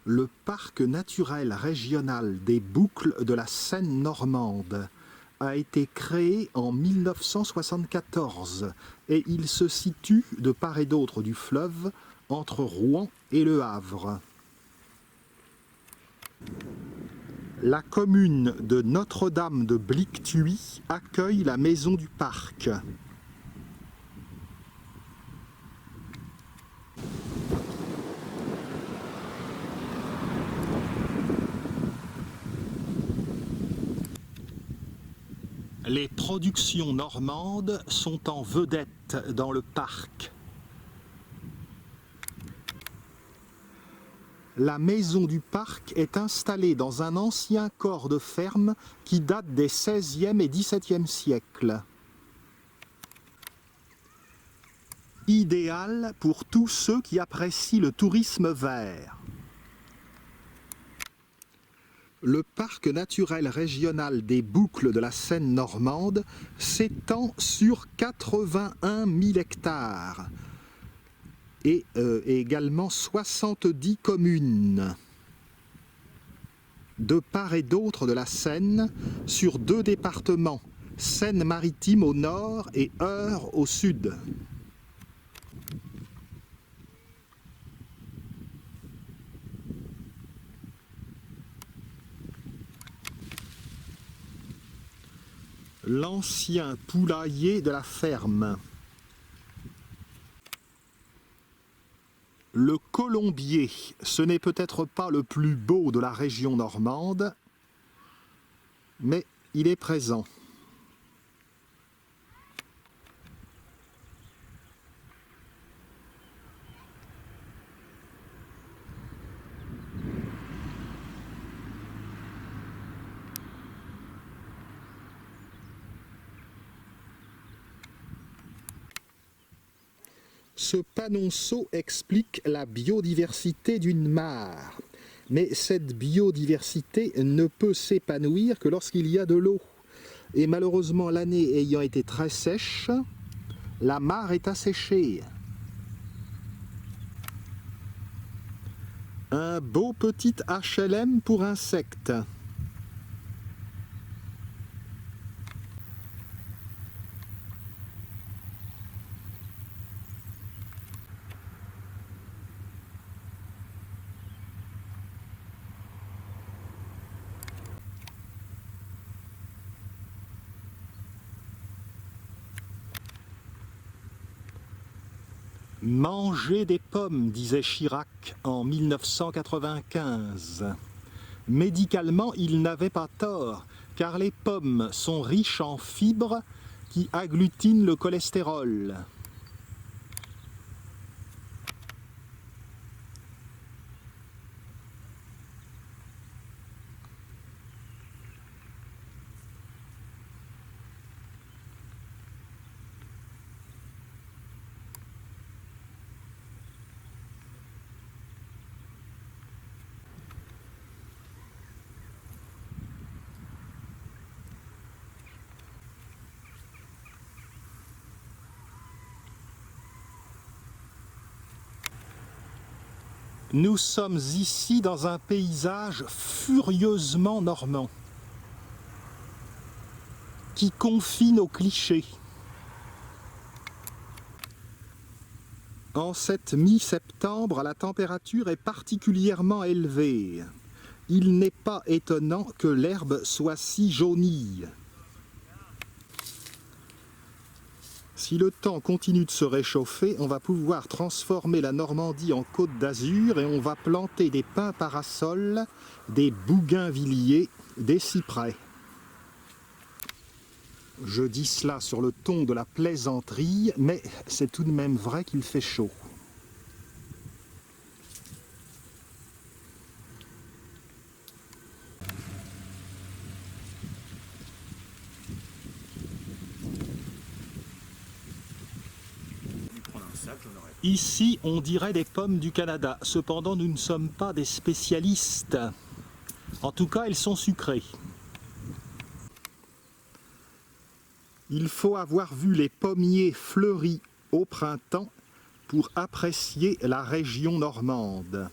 Le parc naturel régional des Boucles de la Seine normande a été créé en 1974 et il se situe de part et d'autre du fleuve entre Rouen et Le Havre. La commune de Notre-Dame de Blictuy accueille la maison du parc. Les productions normandes sont en vedette dans le parc. La maison du parc est installée dans un ancien corps de ferme qui date des XVIe et XVIIe siècles. Idéal pour tous ceux qui apprécient le tourisme vert. Le parc naturel régional des Boucles de la Seine normande s'étend sur 81 000 hectares et également 70 communes. De part et d'autre de la Seine, sur 2 départements, Seine-Maritime au nord et Eure au sud. L'ancien poulailler de la ferme. Le colombier, ce n'est peut-être pas le plus beau de la région normande, mais il est présent. Ce panonceau explique la biodiversité d'une mare. Mais cette biodiversité ne peut s'épanouir que lorsqu'il y a de l'eau. Et malheureusement, l'année ayant été très sèche, la mare est asséchée. Un beau petit HLM pour insectes. Manger des pommes, disait Chirac en 1995. Médicalement, il n'avait pas tort, car les pommes sont riches en fibres qui agglutinent le cholestérol. Nous sommes ici dans un paysage furieusement normand, qui confine aux clichés. En cette mi-septembre, la température est particulièrement élevée. Il n'est pas étonnant que l'herbe soit si jaunie. Si le temps continue de se réchauffer, on va pouvoir transformer la Normandie en Côte d'Azur et on va planter des pins parasols, des bougainvilliers, des cyprès. Je dis cela sur le ton de la plaisanterie, mais c'est tout de même vrai qu'il fait chaud. Ici, on dirait des pommes du Canada. Cependant, nous ne sommes pas des spécialistes. En tout cas, elles sont sucrées. Il faut avoir vu les pommiers fleuris au printemps pour apprécier la région normande.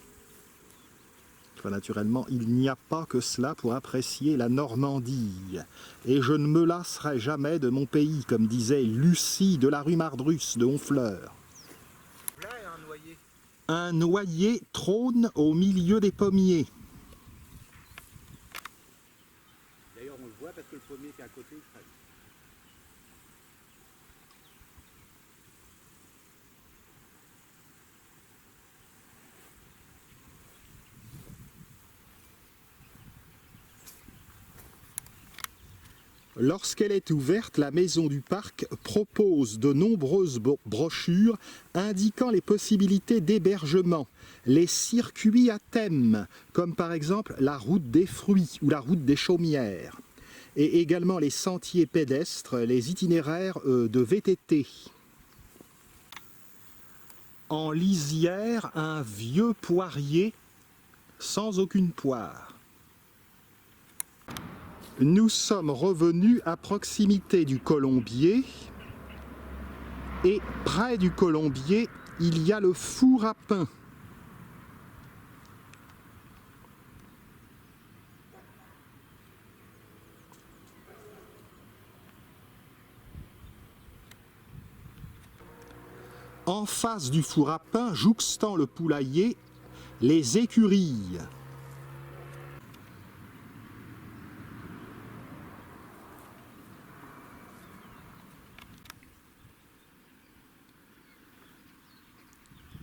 Enfin, naturellement, il n'y a pas que cela pour apprécier la Normandie. Et je ne me lasserai jamais de mon pays, comme disait Lucie de la rue Mardrus de Honfleur. Là, il y a un noyer. Un noyer trône au milieu des pommiers. D'ailleurs, on le voit parce que le pommier qui est à côté, il traîne. Lorsqu'elle est ouverte, la maison du parc propose de nombreuses brochures indiquant les possibilités d'hébergement, les circuits à thème, comme par exemple la route des fruits ou la route des chaumières, et également les sentiers pédestres, les itinéraires de VTT. En lisière, un vieux poirier sans aucune poire. Nous sommes revenus à proximité du colombier et près du colombier, il y a le four à pain. En face du four à pain, jouxtant le poulailler, les écuries.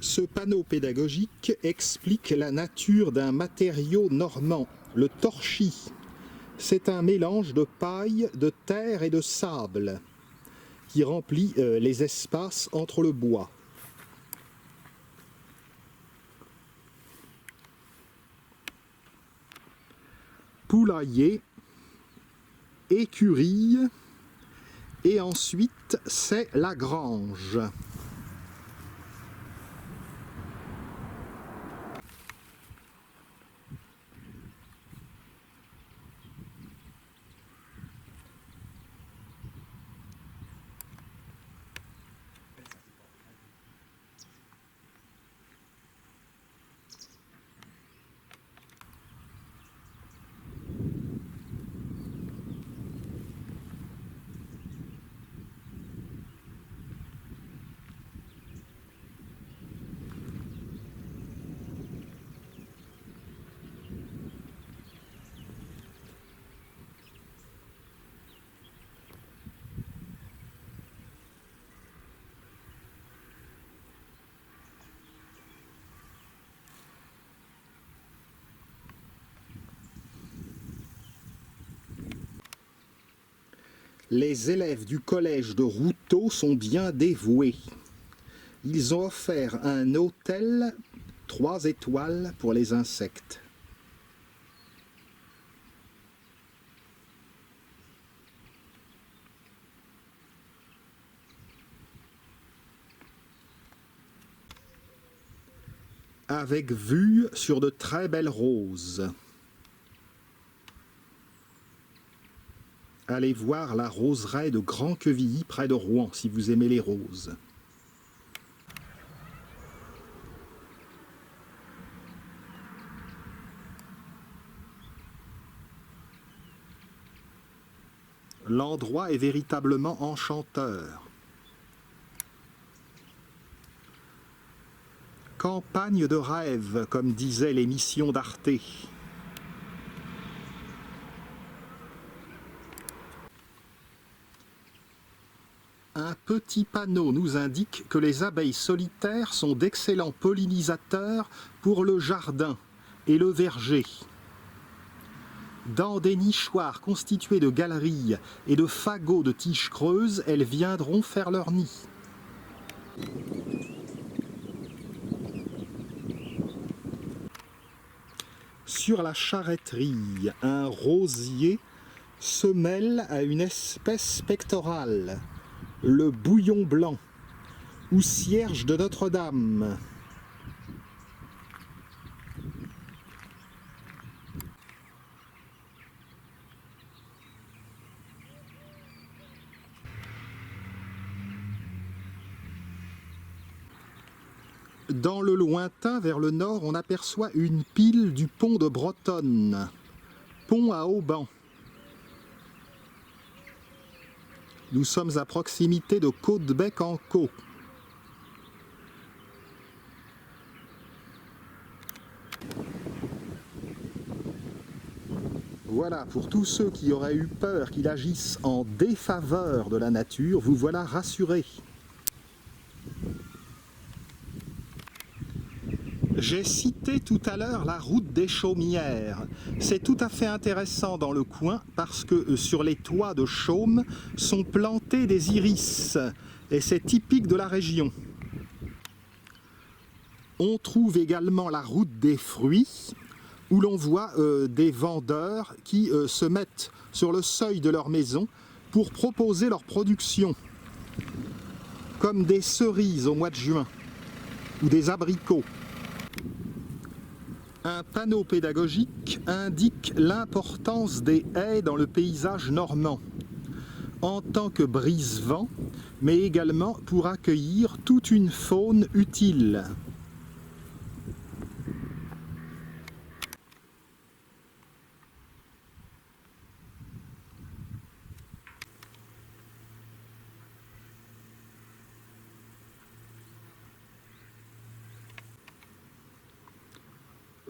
Ce panneau pédagogique explique la nature d'un matériau normand, le torchis. C'est un mélange de paille, de terre et de sable qui remplit les espaces entre le bois. Poulailler, écurie, et ensuite c'est la grange. Les élèves du collège de Routot sont bien dévoués. Ils ont offert un hôtel 3 étoiles pour les insectes. Avec vue sur de très belles roses. Allez voir la roseraie de Grand-Quevilly près de Rouen si vous aimez les roses. L'endroit est véritablement enchanteur. Campagne de rêve, comme disait l'émission d'Arte. Un petit panneau nous indique que les abeilles solitaires sont d'excellents pollinisateurs pour le jardin et le verger. Dans des nichoirs constitués de galeries et de fagots de tiges creuses, elles viendront faire leur nid. Sur la charretterie, un rosier se mêle à une espèce pectorale, le bouillon blanc, ou cierge de Notre-Dame. Dans le lointain, vers le nord, on aperçoit une pile du pont de Brotonne, pont à haubans. Nous sommes à proximité de Caudebec-en-Caux. Voilà, pour tous ceux qui auraient eu peur qu'il agisse en défaveur de la nature, vous voilà rassurés. J'ai cité tout à l'heure la route des Chaumières. C'est tout à fait intéressant dans le coin parce que sur les toits de Chaume sont plantés des iris et c'est typique de la région. On trouve également la route des fruits où l'on voit des vendeurs qui se mettent sur le seuil de leur maison pour proposer leur production, comme des cerises au mois de juin ou des abricots. Un panneau pédagogique indique l'importance des haies dans le paysage normand, en tant que brise-vent, mais également pour accueillir toute une faune utile.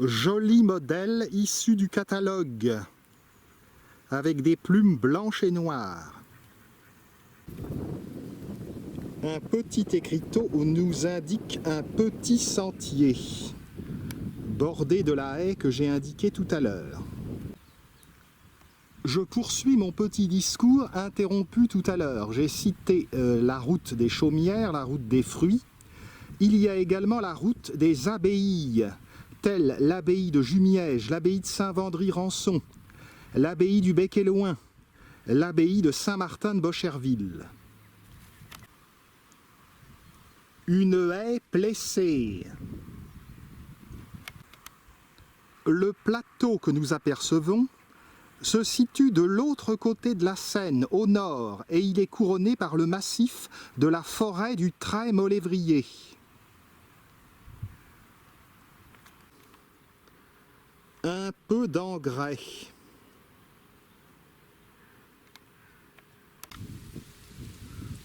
Joli modèle issu du catalogue, avec des plumes blanches et noires. Un petit écriteau nous indique un petit sentier, bordé de la haie que j'ai indiquée tout à l'heure. Je poursuis mon petit discours interrompu tout à l'heure. J'ai cité la route des Chaumières, la route des fruits. Il y a également la route des abbayes, telles l'abbaye de Jumièges, l'abbaye de Saint-Vendry-Rançon, l'abbaye du Bec-et-Loing, l'abbaye de Saint-Martin de Bocherville. Une haie plessée. Le plateau que nous apercevons se situe de l'autre côté de la Seine, au nord, et il est couronné par le massif de la forêt du Trait-Molévrier. Un peu d'engrais.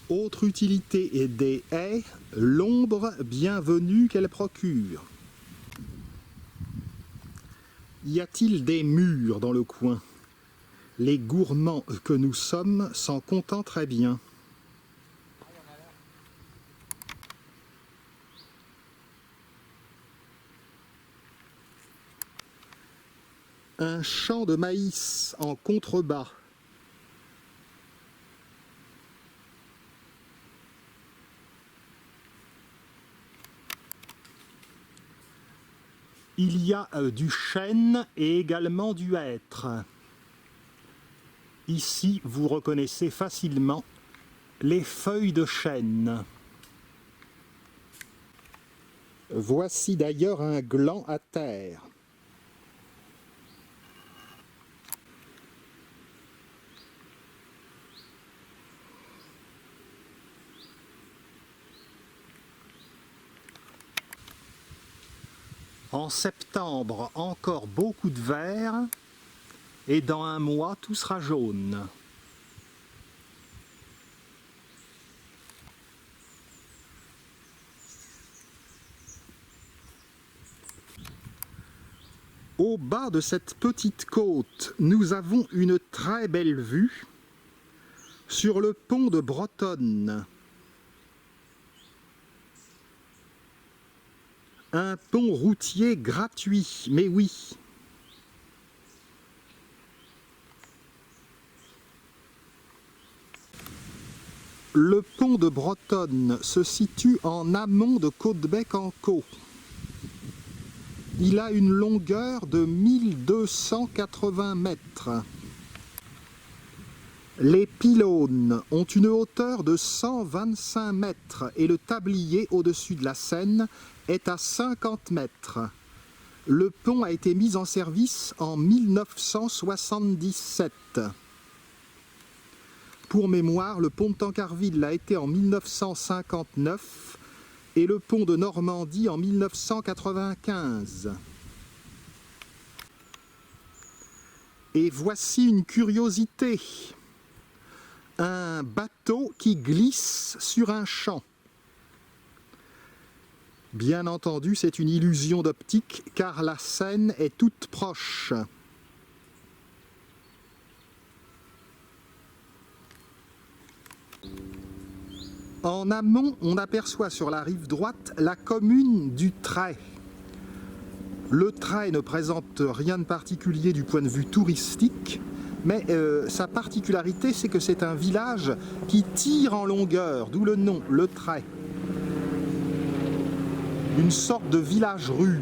Autre utilité des haies, l'ombre bienvenue qu'elles procurent. Y a-t-il des mûres dans le coin? Les gourmands que nous sommes s'en contentent très bien. Un champ de maïs en contrebas. Il y a du chêne et également du hêtre. Ici, vous reconnaissez facilement les feuilles de chêne. Voici d'ailleurs un gland à terre. En septembre, encore beaucoup de vert, et dans un mois, tout sera jaune. Au bas de cette petite côte, nous avons une très belle vue sur le pont de Brotonne. Un pont routier gratuit, mais oui. Le pont de Brotonne se situe en amont de Caudebec-en-Caux. Il a une longueur de 1280 mètres. Les pylônes ont une hauteur de 125 mètres et le tablier au-dessus de la Seine est à 50 mètres. Le pont a été mis en service en 1977. Pour mémoire, le pont de Tancarville l'a été en 1959 et le pont de Normandie en 1995. Et voici une curiosité. Un bateau qui glisse sur un champ. Bien entendu, c'est une illusion d'optique car la Seine est toute proche. En amont, on aperçoit sur la rive droite la commune du Trait. Le Trait ne présente rien de particulier du point de vue touristique, mais sa particularité, c'est que c'est un village qui tire en longueur, d'où le nom, le Trait. Une sorte de village-rue.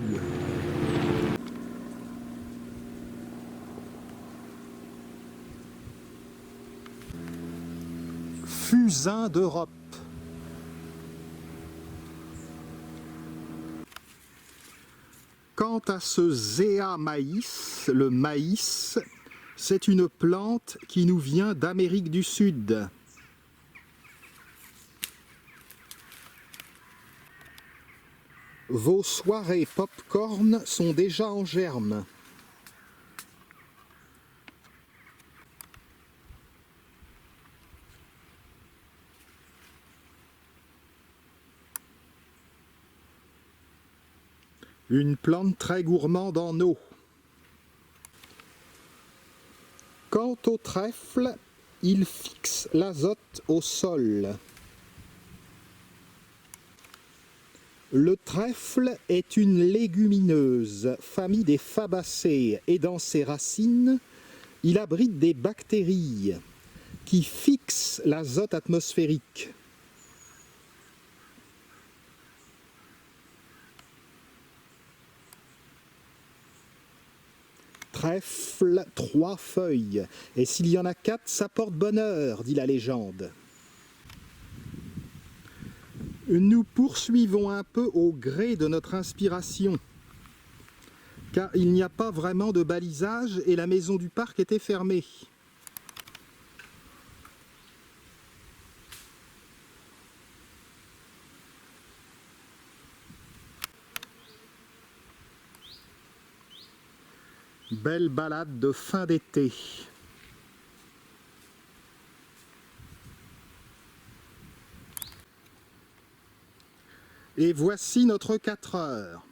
Fusain d'Europe. Quant à ce Zea maïs, le maïs, c'est une plante qui nous vient d'Amérique du Sud. Vos soirées pop-corn sont déjà en germe. Une plante très gourmande en eau. Quant au trèfle, il fixe l'azote au sol. Le trèfle est une légumineuse, famille des Fabacées, et dans ses racines, il abrite des bactéries qui fixent l'azote atmosphérique. Trèfle, 3 feuilles, et s'il y en a 4, ça porte bonheur, dit la légende. Nous poursuivons un peu au gré de notre inspiration, car il n'y a pas vraiment de balisage et la maison du parc était fermée. Belle balade de fin d'été. Et voici notre 4 heures.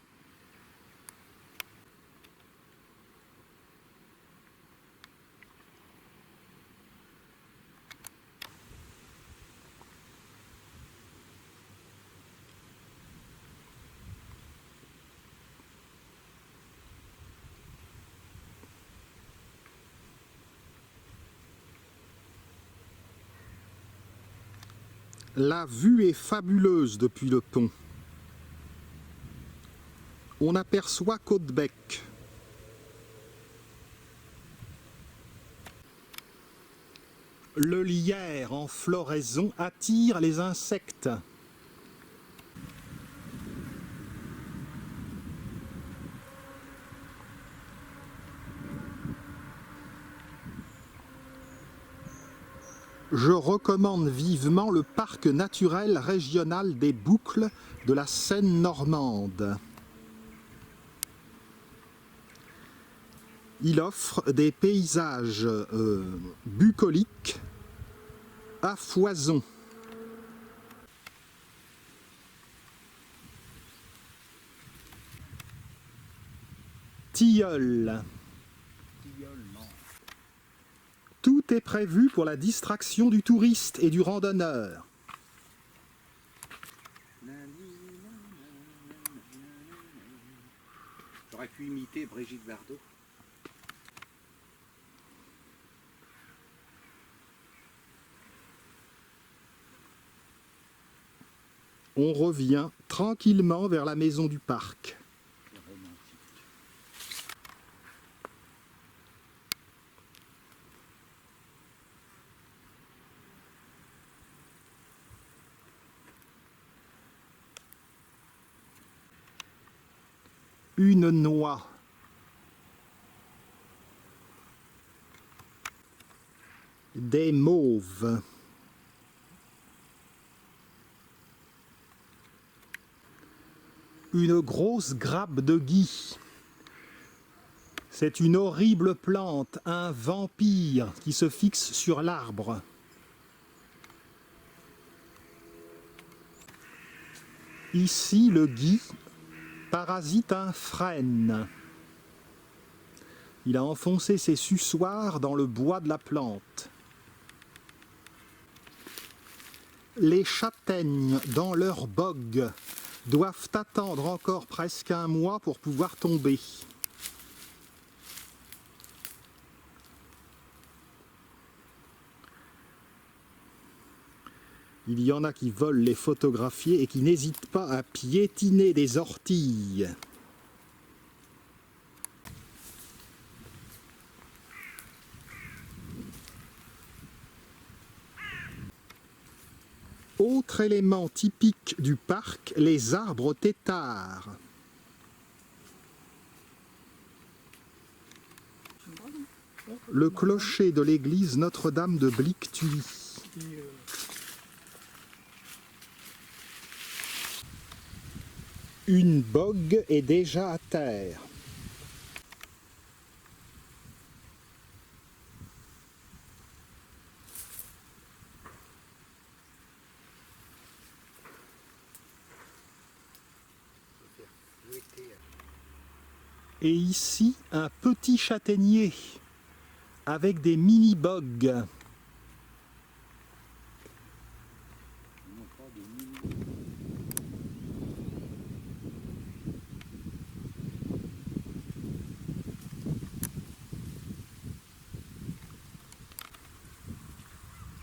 La vue est fabuleuse depuis le pont. On aperçoit Caudebec. Le lierre en floraison attire les insectes. Je recommande vivement le parc naturel régional des Boucles de la Seine normande. Il offre des paysages bucoliques à foison. Tilleuls. Tout est prévu pour la distraction du touriste et du randonneur. J'aurais pu imiter Brigitte Bardot. On revient tranquillement vers la maison du parc. Une noix. Des mauves. Une grosse grappe de gui. C'est une horrible plante, un vampire qui se fixe sur l'arbre. Ici, le gui parasite un frêne. Il a enfoncé ses suçoirs dans le bois de la plante. Les châtaignes, dans leur bog, doivent attendre encore presque un mois pour pouvoir tomber. Il y en a qui veulent les photographier et qui n'hésitent pas à piétiner des orties. Autre élément typique du parc, les arbres têtards. Le clocher de l'église Notre-Dame de Blictuy. Une bogue est déjà à terre. Et ici, un petit châtaignier avec des mini-bogues.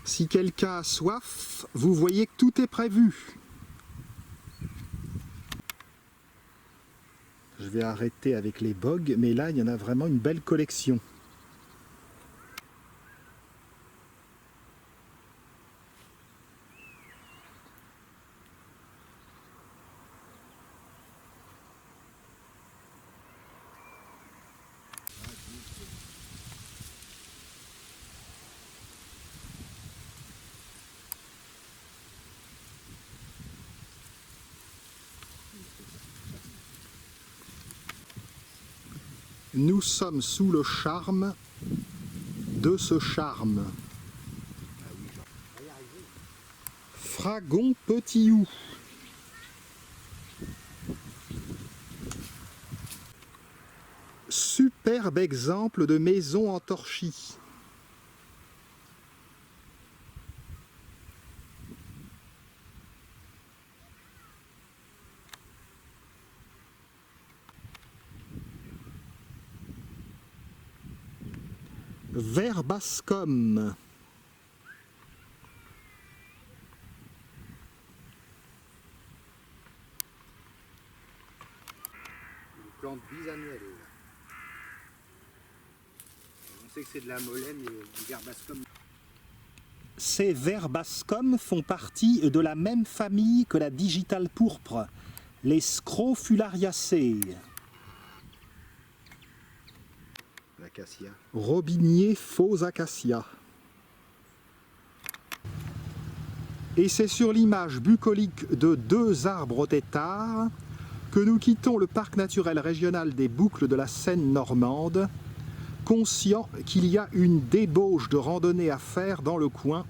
Si quelqu'un a soif, vous voyez que tout est prévu. Je vais arrêter avec les bogues, mais là, il y en a vraiment une belle collection. Nous sommes sous le charme de ce charme. Fragon Petit Hou. Superbe exemple de maison en torchis. Verbascum. Une plante bisannuelle. On sait que c'est de la molène et du verbascum. Ces verbascums font partie de la même famille que la digitale pourpre, les Scrofulariaceae. L'acacia. Robinier faux acacia. Et c'est sur l'image bucolique de deux arbres têtards que nous quittons le parc naturel régional des Boucles de la Seine normande, conscient qu'il y a une débauche de randonnée à faire dans le coin,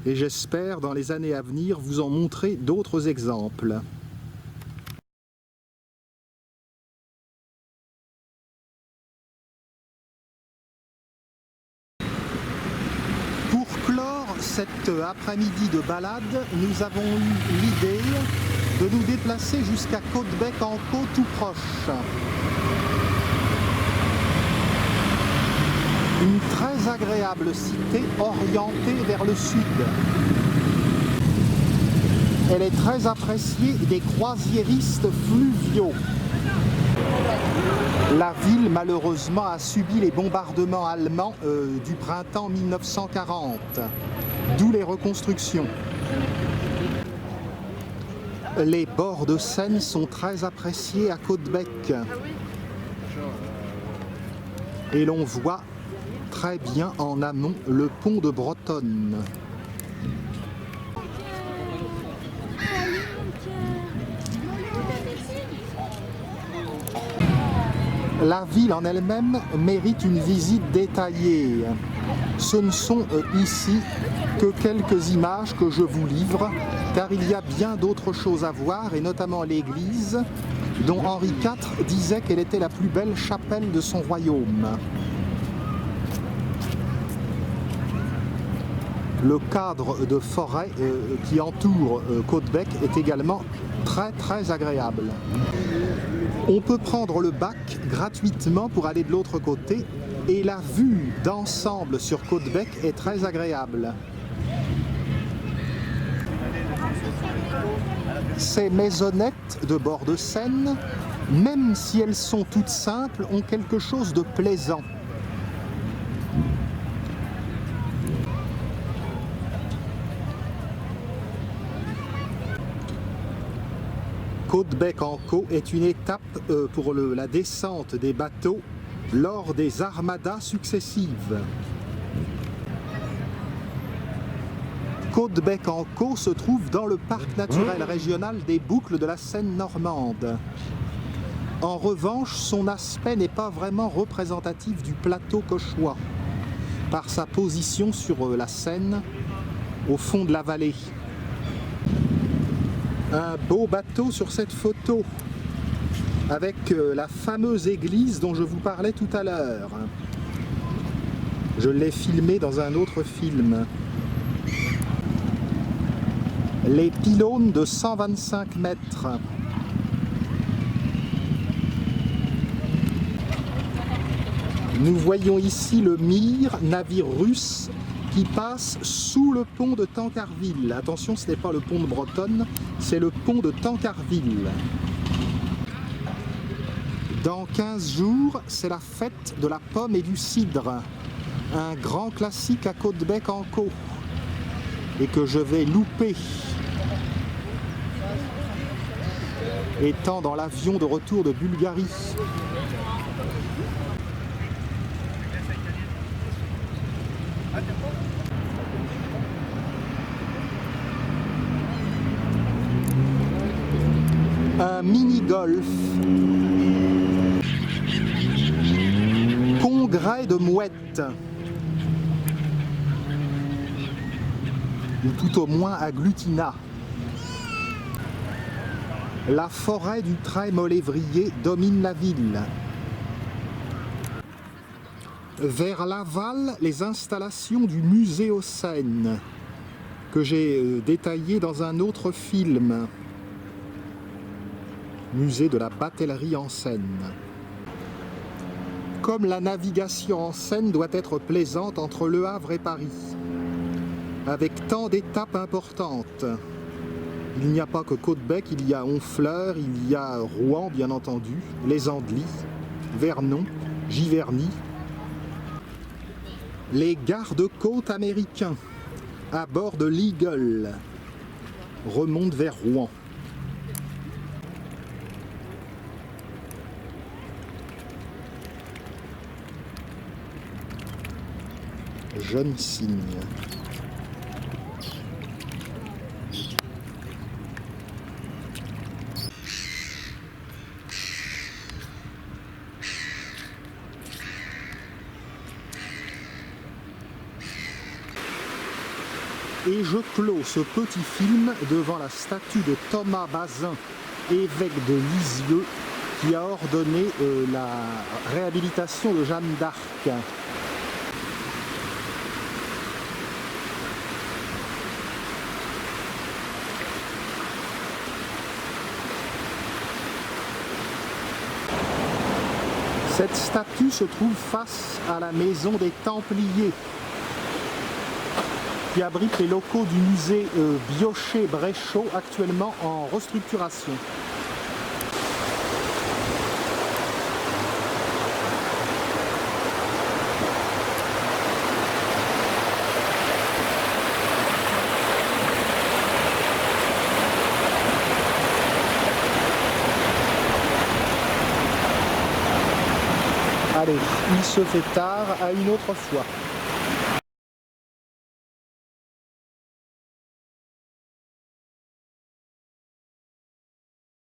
et j'espère dans les années à venir vous en montrer d'autres exemples. Pour clore cet après-midi de balade, nous avons eu l'idée de nous déplacer jusqu'à Caudebec-en-Caux tout proche. Une très agréable cité orientée vers le sud. Elle est très appréciée des croisiéristes fluviaux. La ville, malheureusement, a subi les bombardements allemands du printemps 1940, d'où les reconstructions. Les bords de Seine sont très appréciés à Caudebec. Et l'on voit très bien en amont le pont de Bretonne. La ville en elle-même mérite une visite détaillée. Ce ne sont ici que quelques images que je vous livre, car il y a bien d'autres choses à voir, et notamment l'église, dont Henri IV disait qu'elle était la plus belle chapelle de son royaume. Le cadre de forêt qui entoure Caudebec est également très agréable. On peut prendre le bac gratuitement pour aller de l'autre côté, et la vue d'ensemble sur Caudebec est très agréable. Ces maisonnettes de bord de Seine, même si elles sont toutes simples, ont quelque chose de plaisant. Caudebec-en-Caux est une étape pour la descente des bateaux lors des armadas successives. Caudebec-en-Caux se trouve dans le parc naturel régional des Boucles de la Seine normande. En revanche, son aspect n'est pas vraiment représentatif du plateau cauchois, par sa position sur la Seine, au fond de la vallée. Un beau bateau sur cette photo, avec la fameuse église dont je vous parlais tout à l'heure. Je l'ai filmé dans un autre film. Les pylônes de 125 mètres. Nous voyons ici le Mir, navire russe, qui passe sous le pont de Tancarville. Attention, ce n'est pas le pont de Bretonne, c'est le pont de Tancarville. Dans 15 jours, c'est la fête de la pomme et du cidre, un grand classique à Caudebec-en-Caux, et que je vais louper. Étant dans l'avion de retour de Bulgarie. Un mini-golf. Congrès de mouettes. Ou tout au moins agglutinat. La forêt du Trémolévrier domine la ville. Vers l'aval, les installations du musée aux Seines, que j'ai détaillé dans un autre film. Musée de la batellerie en Seine. Comme la navigation en Seine doit être plaisante entre Le Havre et Paris, avec tant d'étapes importantes. Il n'y a pas que Caudebec, il y a Honfleur, il y a Rouen bien entendu, les Andelys, Vernon, Giverny. Les gardes-côtes américains à bord de l'Eagle remontent vers Rouen. Jeune cygne. Et je clôt ce petit film devant la statue de Thomas Bazin, évêque de Lisieux, qui a ordonné la réhabilitation de Jeanne d'Arc. Cette statue se trouve face à la maison des Templiers, qui abrite les locaux du musée Biochet-Bréchot, actuellement en restructuration. Allez, il se fait tard, à une autre fois.